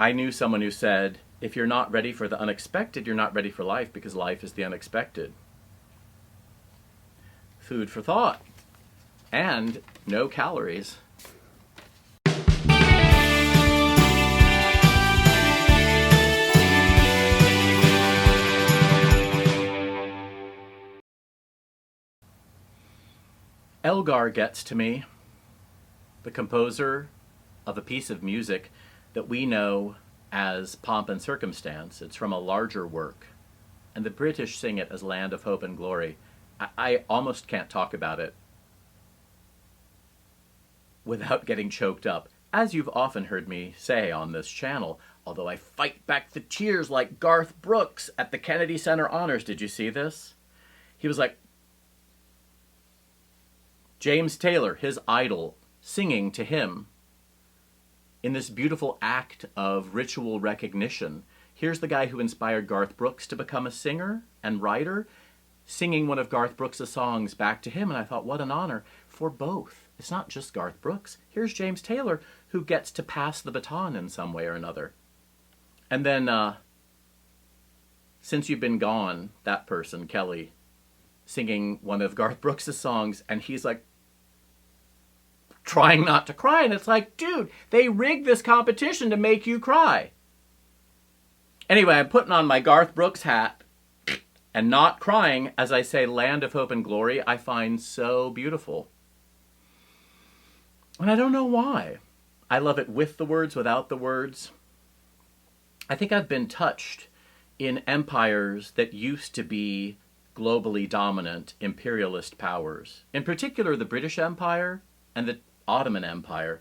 I knew someone who said, if you're not ready for the unexpected, you're not ready for life, because life is the unexpected. Food for thought. And no calories. Elgar gets to me, the composer of a piece of music that we know as Pomp and Circumstance. It's from a larger work, and the British sing it as Land of Hope and Glory. I almost can't talk about it without getting choked up, as you've often heard me say on this channel, although I fight back the tears like Garth Brooks at the Kennedy Center Honors. Did you see this? He was like, James Taylor, his idol, singing to him in this beautiful act of ritual recognition. Here's the guy who inspired Garth Brooks to become a singer and writer, singing one of Garth Brooks' songs back to him. And I thought, what an honor for both. It's not just Garth Brooks. Here's James Taylor, who gets to pass the baton in some way or another. And then, Since You've Been Gone, that person, Kelly, singing one of Garth Brooks' songs, and he's like, trying not to cry. And it's like, dude, they rigged this competition to make you cry. Anyway, I'm putting on my Garth Brooks hat and not crying as I say Land of Hope and Glory. I find so beautiful. And I don't know why. I love it with the words, without the words. I think I've been touched in empires that used to be globally dominant imperialist powers. In particular, the British Empire and the Ottoman Empire,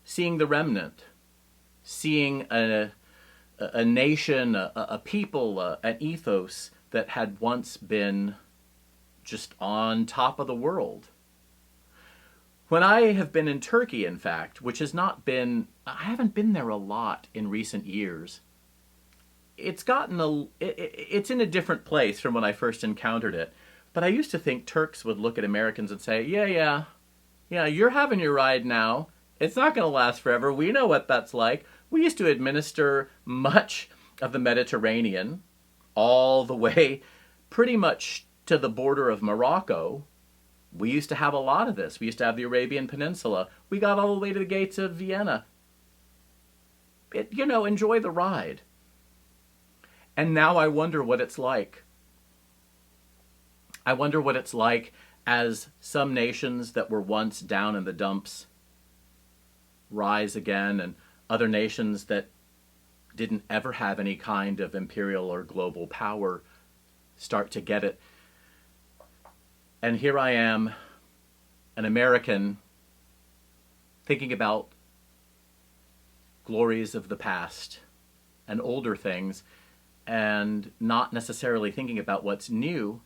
seeing the remnant, seeing a nation, a people, an ethos that had once been just on top of the world. When I have been in Turkey, in fact, which has not been, I haven't been there a lot in recent years, it's in a different place from when I first encountered it. But I used to think Turks would look at Americans and say, yeah, you're having your ride now. It's not going to last forever. We know what that's like. We used to administer much of the Mediterranean all the way pretty much to the border of Morocco. We used to have a lot of this. We used to have the Arabian Peninsula. We got all the way to the gates of Vienna. Enjoy the ride. And now I wonder what it's like. I wonder what it's like as some nations that were once down in the dumps rise again, and other nations that didn't ever have any kind of imperial or global power start to get it. And here I am, an American, thinking about glories of the past and older things, and not necessarily thinking about what's new,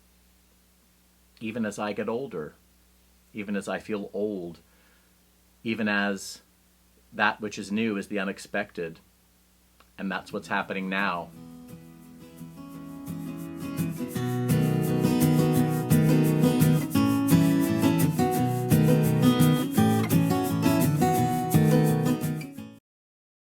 even as I get older, even as I feel old, even as that which is new is the unexpected. And that's what's happening now.